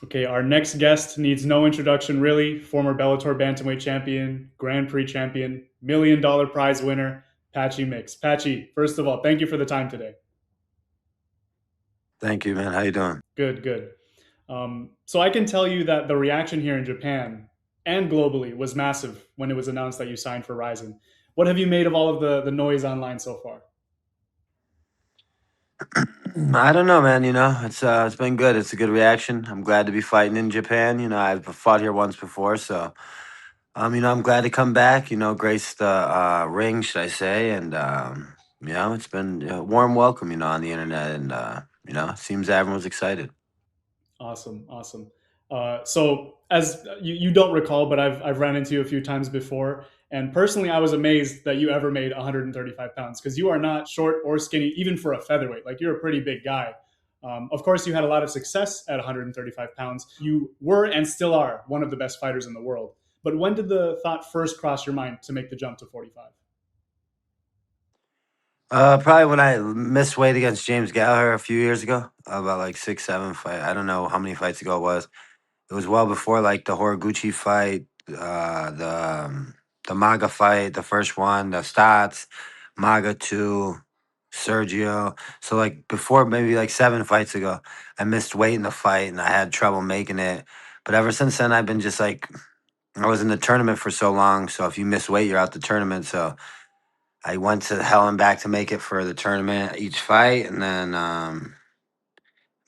Okay, our next guest needs no introduction, really. Former Bellator bantamweight champion, Grand Prix champion, $1 million prize winner, Patchy Mix. Patchy, first of all, thank you for the time today. Thank you, man. How you doing? Good, good. So I can tell you that the reaction here in Japan and globally was massive when it was announced that you signed for RIZIN. What have you made of all of the noise online so far? I don't know, man. It's been good. It's a good reaction. I'm glad to be fighting in Japan. I've fought here once before, so I'm glad to come back. Grace the ring, should I say? And it's been a warm welcome. On the internet, and it seems everyone's excited. Awesome, awesome. So as you don't recall, but I've ran into you a few times before, and personally, I was amazed that you ever made 135 pounds because you are not short or skinny, even for a featherweight. Like you're a pretty big guy. Of course, you had a lot of success at 135 pounds. You were and still are one of the best fighters in the world. But when did the thought first cross your mind to make the jump to 45? Probably when I missed weight against James Gallagher a few years ago, about like 6, 7 fight. I don't know how many fights ago it was. It was well before like the Horiguchi fight, the Maga fight, the first one, the Stats, Maga two, Sergio. So like before maybe like 7 fights ago, I missed weight in the fight and I had trouble making it. But ever since then, I've been just like I was in the tournament for so long. So if you miss weight, you're out the tournament. So I went to hell and back to make it for the tournament each fight, and then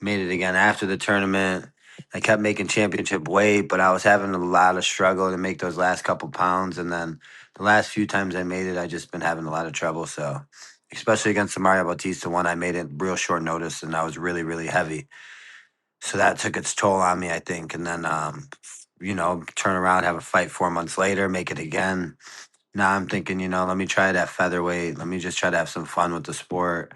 made it again after the tournament. I kept making championship weight, but I was having a lot of struggle to make those last couple pounds. And then the last few times I made it, I just been having a lot of trouble. So, especially against the Mario Bautista one, I made it real short notice, and I was really, really heavy. So that took its toll on me, I think. And then, turn around, have a fight 4 months later, make it again. Now I'm thinking, let me try that featherweight. Let me just try to have some fun with the sport.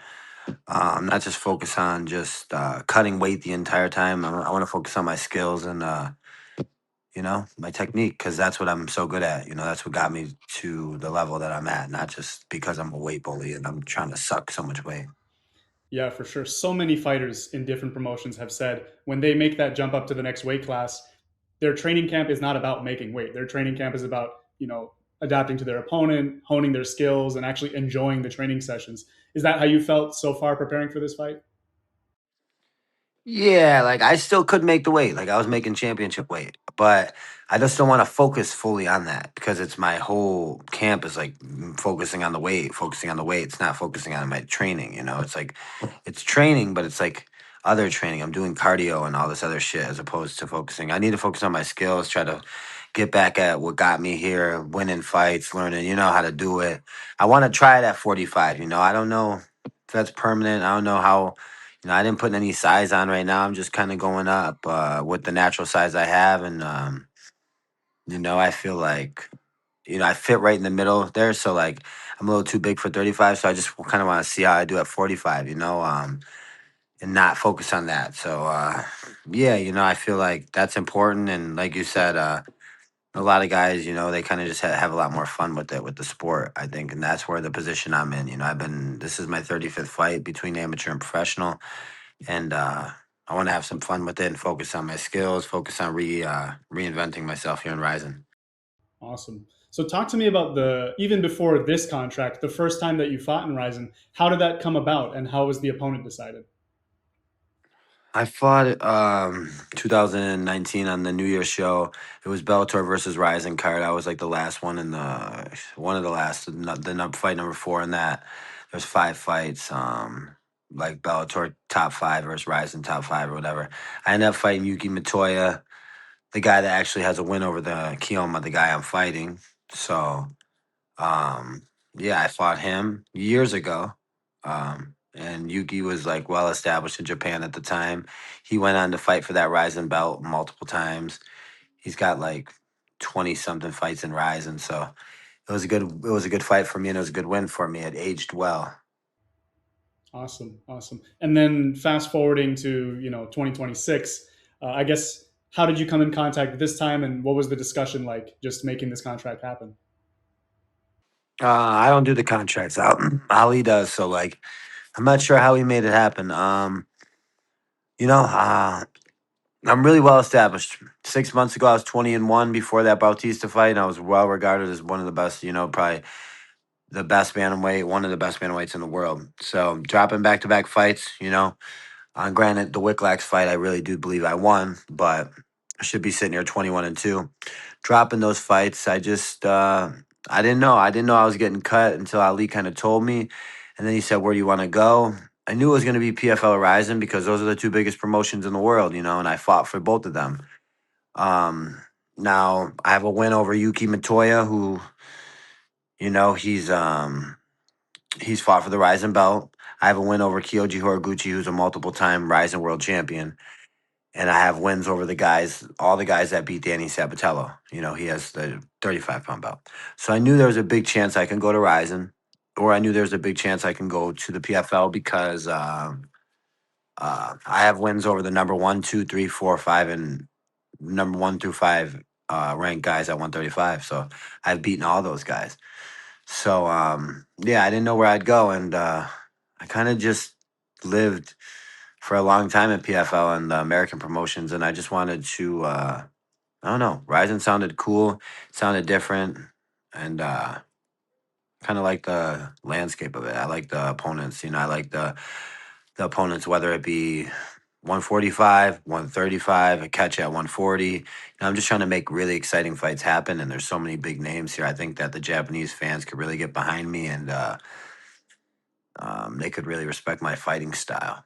Not just focus on just cutting weight the entire time. I want to focus on my skills and my technique because that's what I'm so good at. That's what got me to the level that I'm at, not just because I'm a weight bully and I'm trying to suck so much weight. Yeah, for sure. So many fighters in different promotions have said when they make that jump up to the next weight class, their training camp is not about making weight. Their training camp is about, adapting to their opponent, honing their skills, and actually enjoying the training sessions. Is that how you felt so far preparing for this fight? Yeah, like I still could make the weight. Like I was making championship weight, but I just don't want to focus fully on that because it's my whole camp is like focusing on the weight, focusing on the weight. It's not focusing on my training, It's like it's training, but it's like other training. I'm doing cardio and all this other shit as opposed to focusing. I need to focus on my skills, try to get back at what got me here, winning fights, learning, how to do it. I want to try it at 45, I don't know if that's permanent. I don't know how I didn't put any size on right now. I'm just kind of going up with the natural size I have, and I feel like I fit right in the middle there. So like I'm a little too big for 35, so I just kind of want to see how I do at 45, and not focus on that. So yeah, I feel like that's important, and like you said, a lot of guys, they kind of just have a lot more fun with it with the sport, I think, and that's where the position I'm in. This is my 35th fight between amateur and professional, and I want to have some fun with it and focus on my skills, focus on reinventing myself here in RIZIN. Awesome. So talk to me about even before this contract, the first time that you fought in RIZIN. How did that come about, and how was the opponent decided? I fought 2019 on the New Year's show. It was Bellator versus RIZIN card. I was like the last one in the one of the last, fight number 4 in that. There's 5 fights. Like Bellator top 5 versus RIZIN top 5 or whatever. I ended up fighting Yuki Matoya, the guy that actually has a win over the Kiyoma, the guy I'm fighting. So Um, yeah, I fought him years ago. And Yuki was like well established in Japan at the time. He went on to fight for that Ryzen belt multiple times. He's got like 20 something fights in Ryzen, so it was a good fight for me and it was a good win for me. It aged well. Awesome, awesome. And then fast forwarding to 2026, I guess how did you come in contact this time, and what was the discussion like just making this contract happen? I don't do the contracts out. Ali does, so like I'm not sure how he made it happen. You know, uh I'm really well established. 6 months ago, I was 20-1 before that Bautista fight, and I was well regarded as one of the best, probably the best bantamweight, one of the best bantamweights in the world. So dropping back to back fights, granted the Wicklax fight, I really do believe I won, but I should be sitting here 21-2. Dropping those fights, I didn't know. I didn't know I was getting cut until Ali kind of told me, and then he said, "Where do you want to go?" I knew it was going to be PFL or RIZIN because those are the two biggest promotions in the world, and I fought for both of them. Um, Now I have a win over Yuki Matoya, who, he's fought for the RIZIN belt. I have a win over Kyoji Horiguchi, who's a multiple-time RIZIN world champion, and I have wins over all the guys that beat Danny Sabatello. He has the 35-pound belt. So I knew there was a big chance I can go to RIZIN, or I knew there was a big chance I can go to the PFL because I have wins over the number 1, 2, 3, 4, 5, and number 1 through 5 ranked guys at 135. So I've beaten all those guys. So yeah, I didn't know where I'd go, and I kind of just lived for a long time at PFL and the American promotions, and I just wanted to I don't know, RIZIN sounded cool, sounded different, and kind of like the landscape of it. I like the opponents, I like the opponents, whether it be 145, 135, a catch at 140. I'm just trying to make really exciting fights happen, and there's so many big names here. I think that the Japanese fans could really get behind me, and they could really respect my fighting style.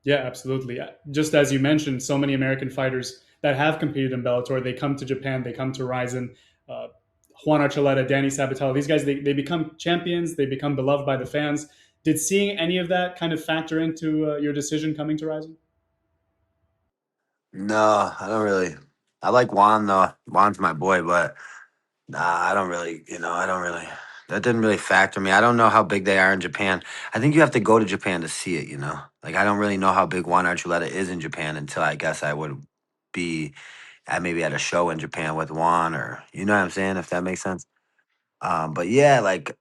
Yeah, absolutely. Just as you mentioned, so many American fighters that have competed in Bellator, they come to Japan, they come to RIZIN. Uh, Juan Archuleta, Danny Sabatello, these guys, they become champions, they become beloved by the fans. Did seeing any of that kind of factor into your decision coming to RIZIN? No, I don't really. I like Juan though. Juan's my boy, but nah, I don't really. I don't really. That didn't really factor me. I don't know how big they are in Japan. I think you have to go to Japan to see it. Like I don't really know how big Juan Archuleta is in Japan until I guess I would be maybe at a show in Japan with Juan, or you know what I'm saying, if that makes sense. But yeah, like,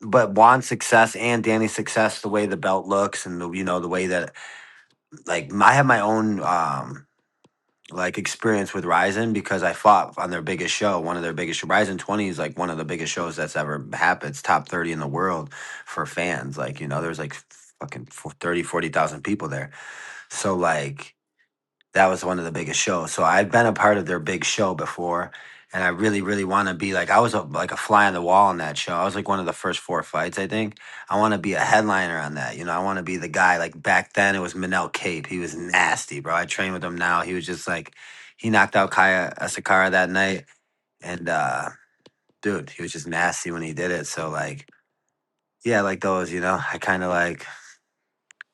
but Juan's success and Danny's success, the way the belt looks, and the way that, like, I have my own like experience with RIZIN because I fought on their biggest show, one of their biggest RIZIN 20 is like one of the biggest shows that's ever happened. It's top 30 in the world for fans. Like, there's like fucking 30, 40,000 people there. So like that was one of the biggest shows. So I've been a part of their big show before, and I really, really want to be like I was like a fly on the wall on that show. I was like one of the first 4 fights, I think. I want to be a headliner on that. I want to be the guy. Like back then, it was Manel Cape. He was nasty, bro. I train with him now. He was just like he knocked out Kaya Asakara that night, and dude, he was just nasty when he did it. So like, yeah, like those. I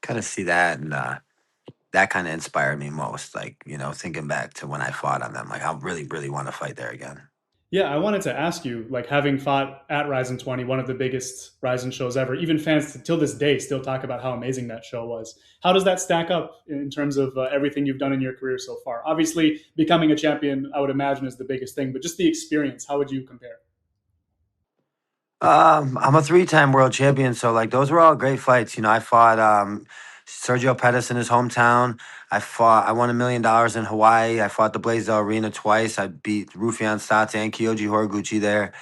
kind of see that, and that kind of inspired me most. Like, thinking back to when I fought on them, like I really, really want to fight there again. Yeah, I wanted to ask you, like having fought at RIZIN 20, one of the biggest RIZIN shows ever, even fans till this day still talk about how amazing that show was. How does that stack up in terms of everything you've done in your career so far? Obviously, becoming a champion, I would imagine, is the biggest thing, but just the experience, how would you compare? I'm a 3-time world champion, so like those were all great fights. I fought Sergio Pettis in his hometown. I won $1 million in Hawaii. I fought the Blaisdell Arena twice. I beat Rufian Stats and Kyoji Horiguchi there.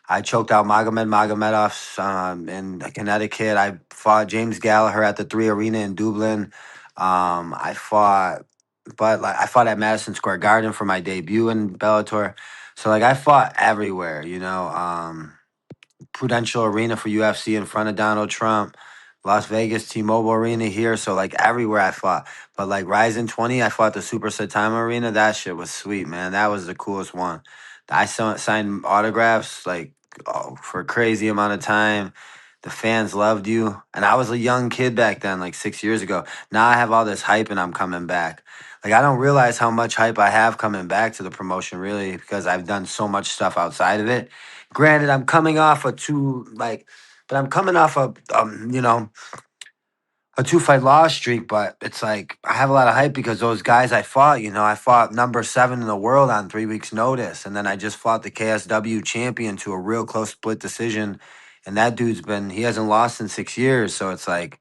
I choked out Magomedov in Connecticut. I fought James Gallagher at the 3 Arena in Dublin. I fought, but like I fought at Madison Square Garden for my debut in Bellator. So like I fought everywhere. Prudential Arena for UFC in front of Donald Trump, Las Vegas T-Mobile Arena here. So like everywhere I fought. But like RIZIN 20, I fought the Super Saitama Arena. That shit was sweet, man. That was the coolest one. Signed autographs like for a crazy amount of time. The fans loved you. And I was a young kid back then, like 6 years ago. Now I have all this hype and I'm coming back. Like I don't realize how much hype I have coming back to the promotion really because I've done so much stuff outside of it. Granted, I'm coming off but I'm coming off a 2 fight loss streak. But it's like I have a lot of hype because those guys I fought, I fought number 7 in the world on 3 weeks' notice, and then I just fought the KSW champion to a real close split decision, and that dude's he hasn't lost in 6 years. So it's like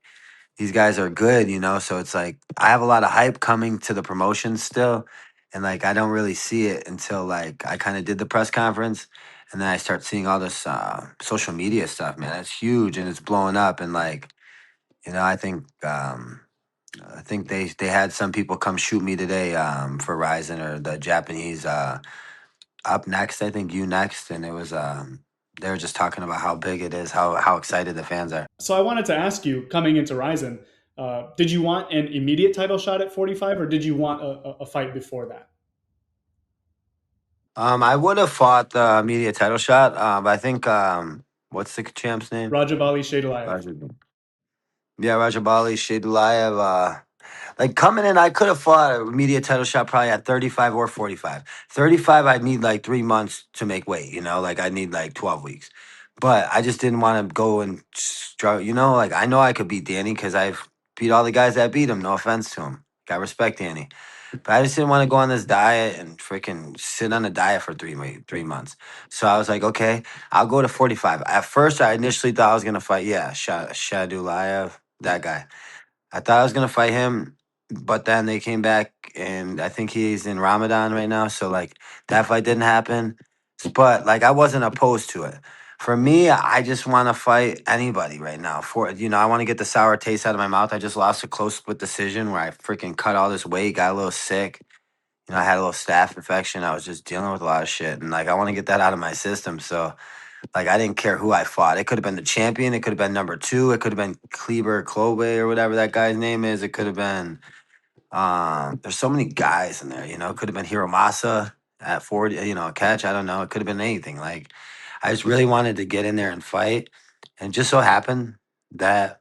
these guys are good, you know. So it's like I have a lot of hype coming to the promotion still, and like I don't really see it until like I kind of did the press conference, and then I start seeing all this social media stuff. Man, it's huge and it's blowing up, and like you know, I think they had some people come shoot me today for RIZIN or the Japanese up next. I think you next, and it was they were just talking about how big it is, how excited the fans are. So I wanted to ask you, coming into RIZIN, did you want an immediate title shot at 45, or did you want a fight before that? I would have fought the media title shot, but I think what's the champ's name? Rajabali Shadulayev. Raja. Yeah, Rajabali Shadulayev. Like coming in, I could have fought a media title shot probably at 35 or 45. 35, I'd need like 3 months to make weight, you know, like I'd need like 12 weeks. But I just didn't want to go and struggle, you know, like I know I could beat Danny because I've beat all the guys that beat him. No offense to him. I respect Danny. But I just didn't want to go on this diet and freaking sit on a diet for 3 months. So I was like, okay, I'll go to 45. At first, I initially thought I was gonna fight, yeah, Shadulayev, that guy. I thought I was gonna fight him, but then they came back, and I think he's in Ramadan right now. So like that fight didn't happen. But like I wasn't opposed to it. For me, I just want to fight anybody right now. For you know, I want to get the sour taste out of my mouth. I just lost a close split decision where I freaking cut all this weight, got a little sick. You know, I had a little staph infection. I was just dealing with a lot of shit, and like I want to get that out of my system. So like I didn't care who I fought. It could have been the champion. It could have been number two. It could have been Kleber Klobe or whatever that guy's name is. It could have been there's so many guys in there, you know. It could have been Hiromasa at 40, you know, catch. I don't know. It could have been anything. Like I just really wanted to get in there and fight. And it just so happened that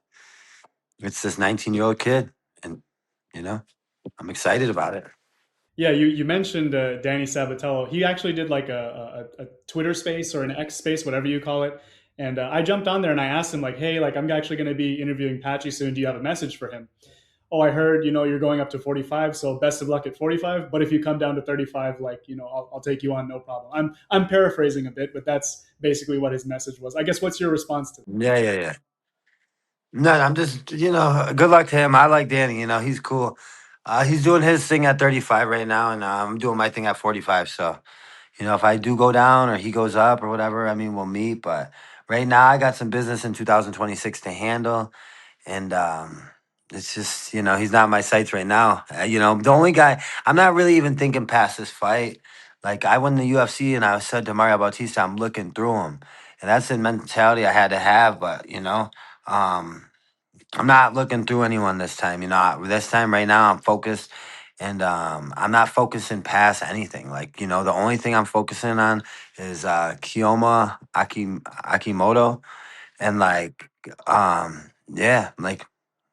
it's this 19-year-old kid. And, you know, I'm excited about it. Yeah, you mentioned Danny Sabatello. He actually did like a Twitter space or an X space, whatever you call it. And I jumped on there and I asked him like, hey, like I'm actually going to be interviewing Patchy soon. Do you have a message for him? Oh, I heard, you're going up to 45, so best of luck at 45. But if you come down to 35, like, I'll take you on, no problem. I'm paraphrasing a bit, but that's basically what his message was. I guess what's your response to that? Yeah, yeah, yeah. No, I'm just, you know, good luck to him. I like Danny, you know, he's cool. He's doing his thing at 35 right now, and I'm doing my thing at 45. So, you know, if I do go down or he goes up or whatever, I mean, we'll meet. But right now, I got some business in 2026 to handle. And it's just, you know, he's not in my sights right now. You know, the only guy, I'm not really even thinking past this fight. Like, I went in the UFC and I said to Mario Bautista, I'm looking through him. And that's the mentality I had to have. But, you know, um, I'm not looking through anyone this time. You know, this time right now, I'm focused. And I'm not focusing past anything. Like, you know, the only thing I'm focusing on is Akimoto. And like, yeah, like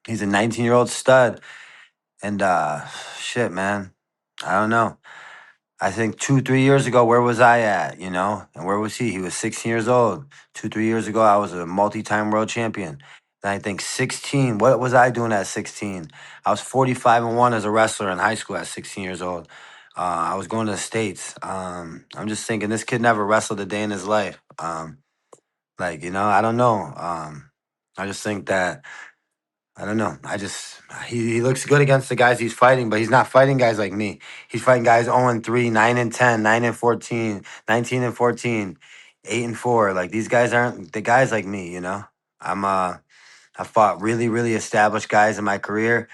he's a 19-year-old stud. And shit, man. I don't know. I think 2, 3 years ago, where was I at? You know, and where was he? He was 16 years old. 2, 3 years ago, I was a multi-time world champion. And I think 16. What was I doing at 16? I was 45-1 as a wrestler in high school at 16 years old. I was going to the States. I'm just thinking this kid never wrestled a day in his life. Like, you know, I don't know. I just think that I don't know. He looks good against the guys he's fighting, but he's not fighting guys like me. He's fighting guys 0-3, 9-10, 9-14, 19-14, 8-4. Like these guys aren't the guys like me, you know? I fought really, really established guys in my career.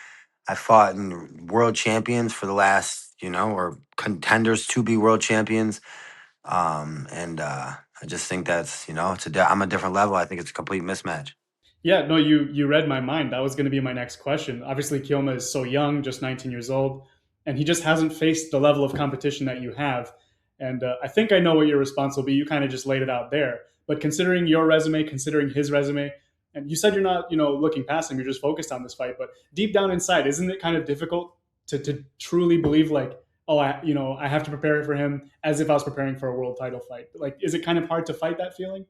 I fought in world champions for the last, you know, or contenders to be world champions. And I just think that's, you know, I'm a different level. I think it's a complete mismatch. Yeah, no, you read my mind. That was going to be my next question. Obviously, Kiyoma is so young, just 19 years old, and he just hasn't faced the level of competition that you have. And I think I know what your response will be. You kind of just laid it out there. But considering your resume, considering his resume, and you said you're not, looking past him, you're just focused on this fight. But deep down inside, isn't it kind of difficult to truly believe like, oh, I have to prepare for him as if I was preparing for a world title fight? Like, is it kind of hard to fight that feeling?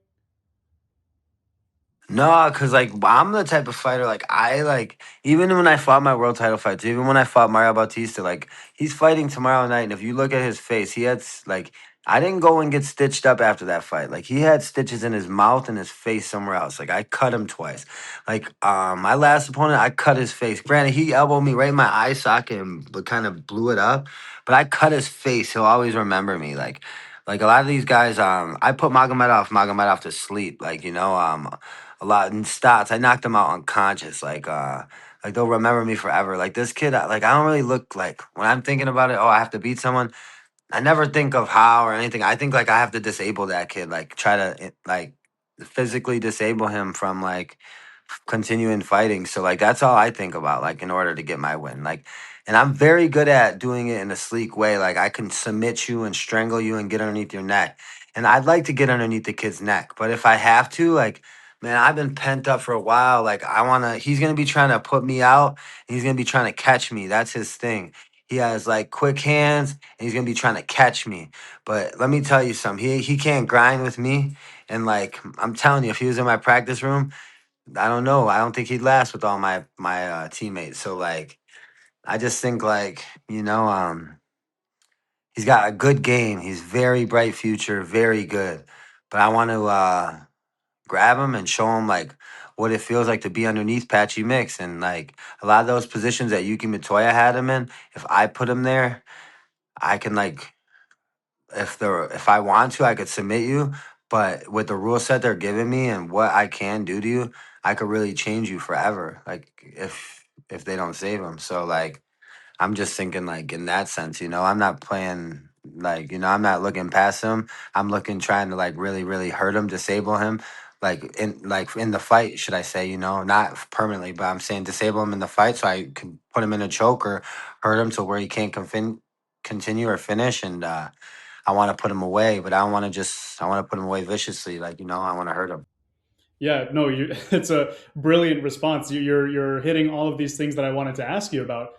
No, cause like I'm the type of fighter like I like even when I fought my world title fights, even when I fought Mario Bautista, like he's fighting tomorrow night, and if you look at his face, he had like I didn't go and get stitched up after that fight. Like he had stitches in his mouth and his face somewhere else. Like I cut him twice. Like my last opponent, I cut his face. Granted, he elbowed me right in my eye socket and kind of blew it up. But I cut his face. He'll always remember me. Like a lot of these guys, I put Magomedov to sleep. Like, a lot in stats. I knocked him out unconscious. Like they'll remember me forever. Like this kid, I don't really look like when I'm thinking about it, oh, I have to beat someone. I never think of how or anything. I think like I have to disable that kid, like try to like physically disable him from like continuing fighting. So like that's all I think about, like in order to get my win. Like, and I'm very good at doing it in a sleek way. Like I can submit you and strangle you and get underneath your neck. And I'd like to get underneath the kid's neck, but if I have to, like, man, I've been pent up for a while. Like he's gonna be trying to put me out. And he's gonna be trying to catch me. That's his thing. He has like quick hands and he's gonna be trying to catch me. But let me tell you something. He can't grind with me. And like I'm telling you, if he was in my practice room, I don't know. I don't think he'd last with all my teammates. So like I just think like, he's got a good game. He's very bright future, very good. But I want to grab him and show him like what it feels like to be underneath Patchy Mix. And like a lot of those positions that Yuki Matoya had him in, if I put him there, I can like if I want to, I could submit you. But with the rule set they're giving me and what I can do to you, I could really change you forever. Like if they don't save him. So like I'm just thinking like in that sense, I'm not playing like, I'm not looking past him. I'm looking trying to like really, really hurt him, disable him. Like in the fight, should I say, not permanently, but I'm saying disable him in the fight so I can put him in a choke or hurt him to where he can't continue or finish. And I want to put him away, but I don't want to I want to put him away viciously. Like, I want to hurt him. Yeah, no, it's a brilliant response. You're hitting all of these things that I wanted to ask you about.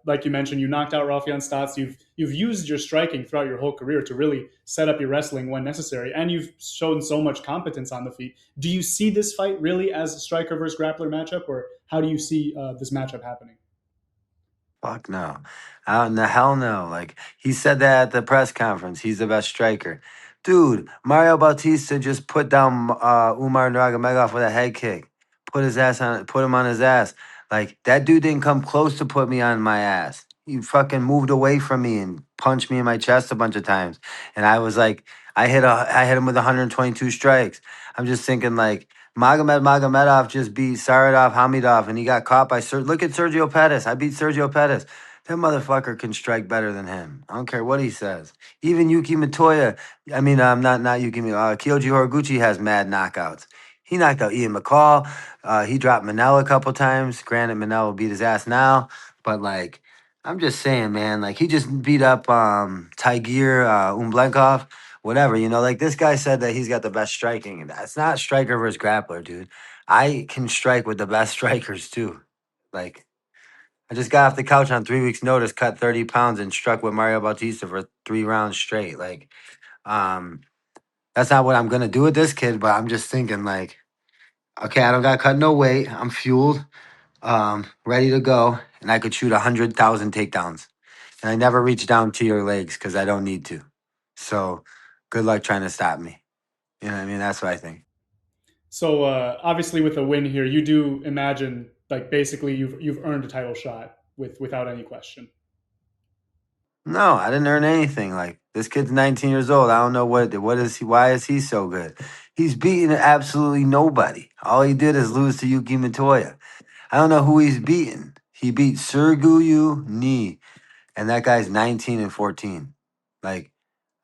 Like you mentioned, you knocked out Rafian Stotts. You've used your striking throughout your whole career to really set up your wrestling when necessary, and you've shown so much competence on the feet. Do you see this fight really as a striker versus grappler matchup, or how do you see this matchup happening? Fuck no. The hell no. Like he said that at the press conference. He's the best striker. Dude, Mario Bautista just put down Umar Nurmagomedov with a head kick. Put him on his ass. Like that dude didn't come close to put me on my ass. He fucking moved away from me and punched me in my chest a bunch of times. And I was like, I hit him with 122 strikes. I'm just thinking like Magomedov just beat Saradov Hamidov, and he got caught by Look at Sergio Pettis. I beat Sergio Pettis. That motherfucker can strike better than him. I don't care what he says. Even Yuki Matoya. I mean, not Yuki. Kyoji Horiguchi has mad knockouts. He knocked out Ian McCall. He dropped Manel a couple times. Granted, Manel will beat his ass now, but like, I'm just saying, man. Like he just beat up Tigir Umblenkov, whatever. Like this guy said that he's got the best striking. That's not striker versus grappler, dude. I can strike with the best strikers too. Like I just got off the couch on 3 weeks' notice, cut 30 pounds, and struck with Mario Bautista for 3 rounds straight. Like, um, that's not what I'm gonna do with this kid, but I'm just thinking like, okay, I don't got to cut no weight. I'm fueled, ready to go, and I could shoot 100,000 takedowns. And I never reach down to your legs because I don't need to. So, good luck trying to stop me. You know what I mean? That's what I think. So obviously, with a win here, you do imagine like basically you've earned a title shot without any question. No, I didn't earn anything. Like this kid's 19 years old. I don't know what is he. Why is he so good? He's beaten absolutely nobody. All he did is lose to Yuki Matoya. I don't know who he's beaten. He beat Serguyu Ni, and that guy's 19 and 14. Like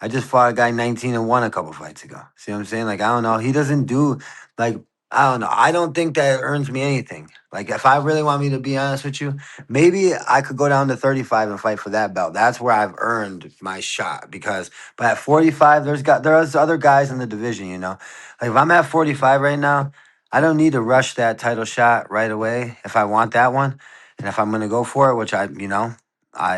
I just fought a guy 19 and 1 a couple fights ago. See what I'm saying? Like I don't know. He doesn't do like I don't know. I don't think that earns me anything. Like if I really want me to be honest with you, maybe I could go down to 35 and fight for that belt. That's where I've earned my shot because but at 45 there's other guys in the division, Like if I'm at 45 right now, I don't need to rush that title shot right away if I want that one. And if I'm going to go for it, which I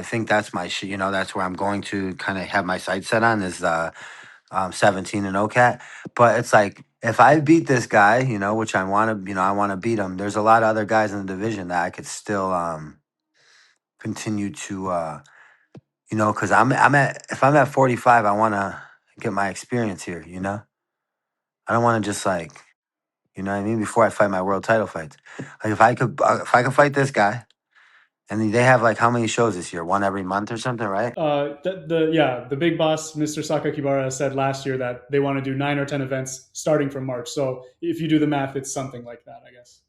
think that's that's where I'm going to kind of have my sights set on is 17 and OCAT. But it's like if I beat this guy, which I want to, I want to beat him. There's a lot of other guys in the division that I could still continue to, because I'm at if I'm at 45, I want to. get my experience here, you know? I don't want to just like, you know what I mean? Before I fight my world title fights, like if I could fight this guy, and they have like how many shows this year? One every month or something, right? The big boss, Mr. Sakakibara, said last year that they want to do 9 or 10 events starting from March. So if you do the math, it's something like that, I guess.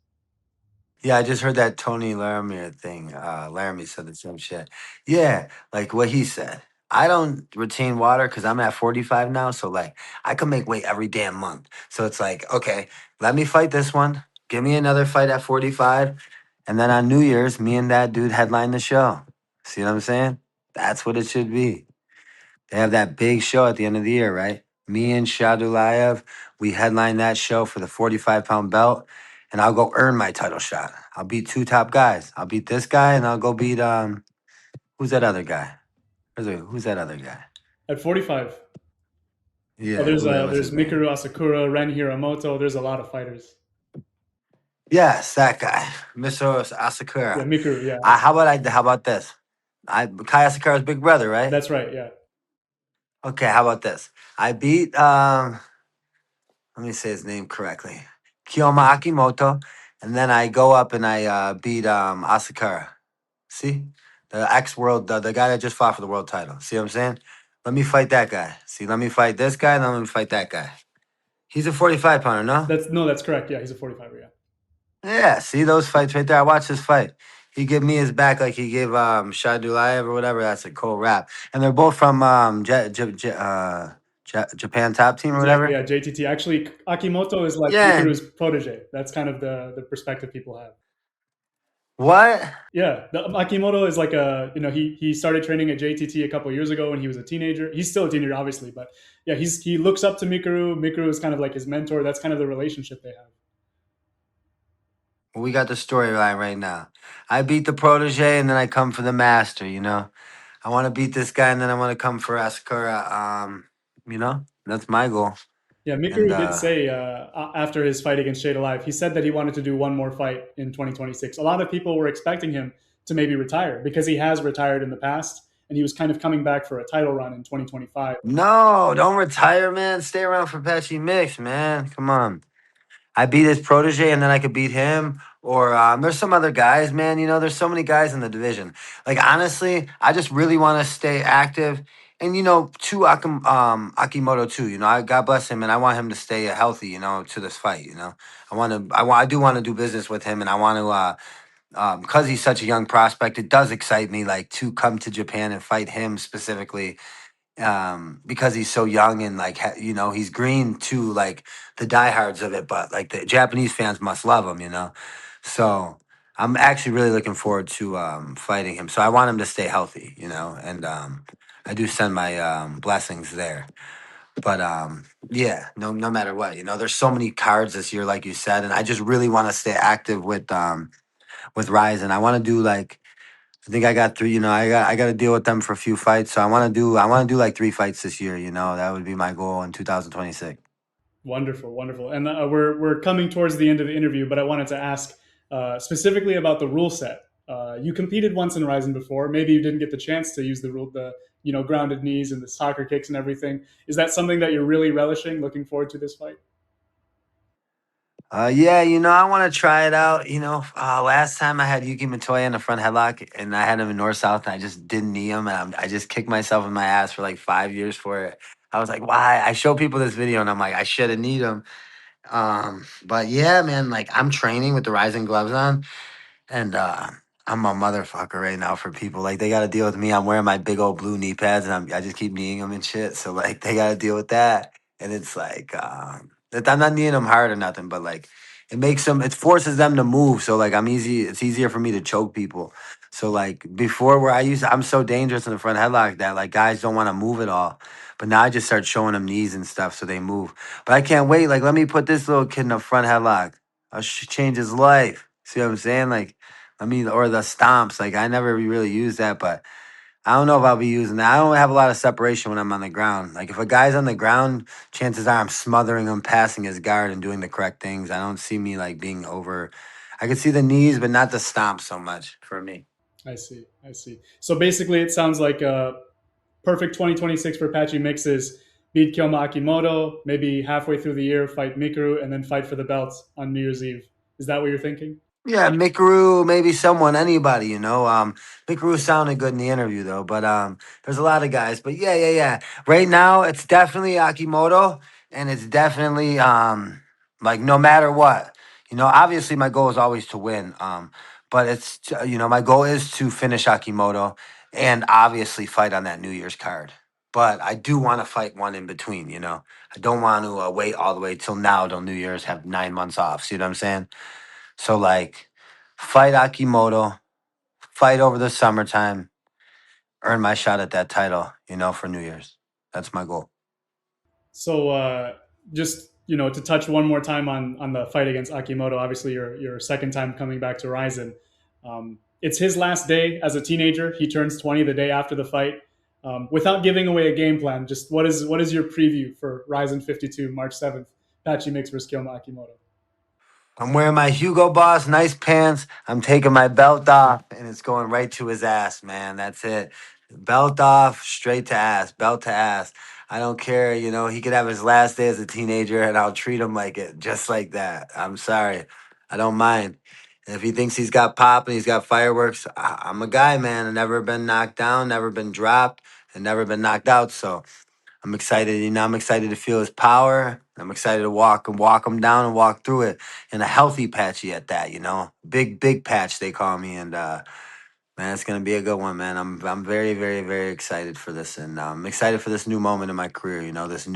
Yeah, I just heard that Tony Laramie thing. Laramie said the same shit. Yeah, like what he said. I don't retain water because I'm at 45 now. So, like, I can make weight every damn month. So it's like, okay, let me fight this one. Give me another fight at 45. And then on New Year's, me and that dude headline the show. See what I'm saying? That's what it should be. They have that big show at the end of the year, right? Me and Shadulayev, we headline that show for the 45-pound belt, and I'll go earn my title shot. I'll beat 2 top guys. I'll beat this guy, and I'll go beat who's that other guy? Who's that other guy? At 45, Yeah, what's there's his name? Mikuru Asakura, Ren Hiramoto. There's a lot of fighters. Yes, that guy, Mr. Yeah, Asakura. Mikuru. Yeah, How about this? Kai Asakura's big brother, right? that's right. Yeah, Okay, how about this? I beat let me say his name correctly. Kiyoma Akimoto. And then I go up and I beat Asakura. See? The ex-world, the guy that just fought for the world title. See what I'm saying? Let me fight that guy. See, let me fight this guy, and then let me fight that guy. He's a 45 pounder, no? that's correct. Yeah, he's a 45er. Yeah. Yeah, see those fights right there? I watched this fight. He gave me his back like he gave Shadulayev or whatever. That's a cool rap. And they're both from Japan top team or Exactly. whatever. Yeah, JTT. Actually, Akimoto is like Yeah. Mikuru's protege. That's kind of the perspective people have. What? Yeah, Akimoto is like he started training at JTT a couple years ago when he was a teenager. He's still a teenager, obviously, but yeah, he looks up to Mikuru. Mikuru is kind of like his mentor. That's kind of the relationship they have. We got the storyline right now. I beat the protege and then I come for the master, you know? I want to beat this guy and then I want to come for Asakura. You know? That's my goal. Yeah, And Mikuru did say after his fight against Shade Alive, he said that he wanted to do one more fight in 2026. A lot of people were expecting him to maybe retire because he has retired in the past, and he was kind of coming back for a title run in 2025. no, don't retire, man. Stay around for Patchy Mix, man. Come on. I beat his protege and then I could beat him. Or there's some other guys, man. You know, there's so many guys in the division. Like, honestly, I just really want to stay active. And, you know, Akimoto, too. You know, God bless him. And I want him to stay healthy, you know, to this fight, you know. I do want to do business with him. And I want to, because he's such a young prospect, it does excite me, like, to come to Japan and fight him specifically because he's so young and like you know he's green to like the diehards of it, but like the Japanese fans must love him, you know. So I'm actually really looking forward to fighting him. So I want him to stay healthy, you know, and I do send my blessings there. But yeah, no matter what, you know, there's so many cards this year, like you said, and I just really want to stay active with RIZIN. I want to do like I think I got 3. You know, I got to deal with them for a few fights. So I want to do like 3 fights this year. You know, that would be my goal in 2026. Wonderful, wonderful. And we're coming towards the end of the interview, but I wanted to ask specifically about the rule set. You competed once in RIZIN before. Maybe you didn't get the chance to use the grounded knees and the soccer kicks and everything. Is that something that you're really relishing? Looking forward to this fight? Yeah, you know, I want to try it out. You know, last time I had Yuki Matoya in the front headlock, and I had him in north south, and I just didn't knee him, and I just kicked myself in my ass for like 5 years for it. I was like, why? I show people this video, and I'm like, I should have kneed him. But yeah, man, like I'm training with the RIZIN gloves on. And I'm a motherfucker right now for people. Like they got to deal with me. I'm wearing my big old blue knee pads, and I just keep kneeing them and shit. So like they got to deal with that. And it's like that I'm not kneeing them hard or nothing, but like it makes them. It forces them to move. So like I'm easy. It's easier for me to choke people. So like before, where I'm so dangerous in the front headlock that like guys don't want to move at all. But now I just start showing them knees and stuff so they move. But I can't wait. Like let me put this little kid in the front headlock. I'll change his life. See what I'm saying? Like or the stomps. Like I never really used that, but I don't know if I'll be using that. I don't have a lot of separation when I'm on the ground. Like if a guy's on the ground, chances are I'm smothering him, passing his guard, and doing the correct things. I don't see me like being over. I can see the knees, but not the stomp so much for me. I see. I see. So basically, it sounds like a perfect 2026 for Patchy Mix is beat Kyoma Akimoto, maybe halfway through the year fight Mikuru, and then fight for the belts on New Year's Eve. Is that what you're thinking? Yeah, Mikaru, maybe someone, anybody, you know. Mikaru sounded good in the interview though, but there's a lot of guys. But yeah. Right now, it's definitely Akimoto, and it's definitely like no matter what, you know. Obviously, my goal is always to win. But my goal is to finish Akimoto, and obviously fight on that New Year's card. But I do want to fight one in between, you know. I don't want to wait all the way till now, till New Year's, have 9 months off. See what I'm saying? So like, fight Akimoto, fight over the summertime, earn my shot at that title, you know, for New Year's. That's my goal. So just to touch one more time on the fight against Akimoto. Obviously, your second time coming back to RIZIN. It's his last day as a teenager. He turns 20 the day after the fight. Without giving away a game plan, just what is your preview for RIZIN 52, March 7th? Patchy mix versus Kyoma Akimoto. I'm wearing my Hugo Boss nice pants. I'm taking my belt off, and it's going right to his ass, man. That's it. Belt off, straight to ass, belt to ass. I don't care, you know, he could have his last day as a teenager, and I'll treat him like it, just like that. I'm sorry. I don't mind. If he thinks he's got pop and he's got fireworks, I'm a guy, man. I've never been knocked down, never been dropped, and never been knocked out. So I'm excited, you know, I'm excited to feel his power. I'm excited to walk him down and walk through it. And a healthy Patchy at that, you know. Big patch they call me. And man, it's gonna be a good one, man. I'm very, very, very excited for this. And I'm excited for this new moment in my career, you know, this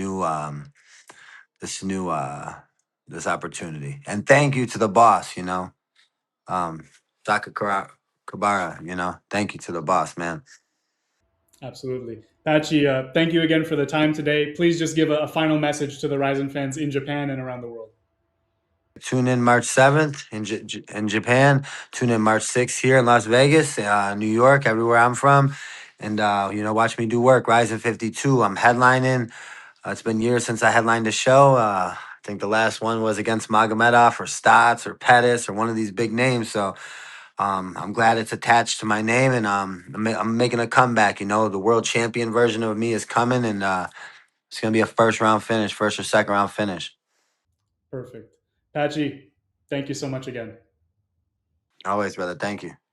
opportunity. And thank you to the boss, you know. Um Kabara, you know. Thank you to the boss, man. Absolutely. Patchy, thank you again for the time today. Please just give a final message to the RIZIN fans in Japan and around the world. Tune in March 7th in Japan. Tune in March 6th here in Las Vegas, New York, everywhere I'm from. And, watch me do work. RIZIN 52. I'm headlining. It's been years since I headlined a show. I think the last one was against Magomedov or Stotts or Pettis or one of these big names. So I'm glad it's attached to my name, and I'm making a comeback. You know, the world champion version of me is coming, and it's going to be a first or second round finish. Perfect. Patchy, thank you so much again. Always, brother. Thank you.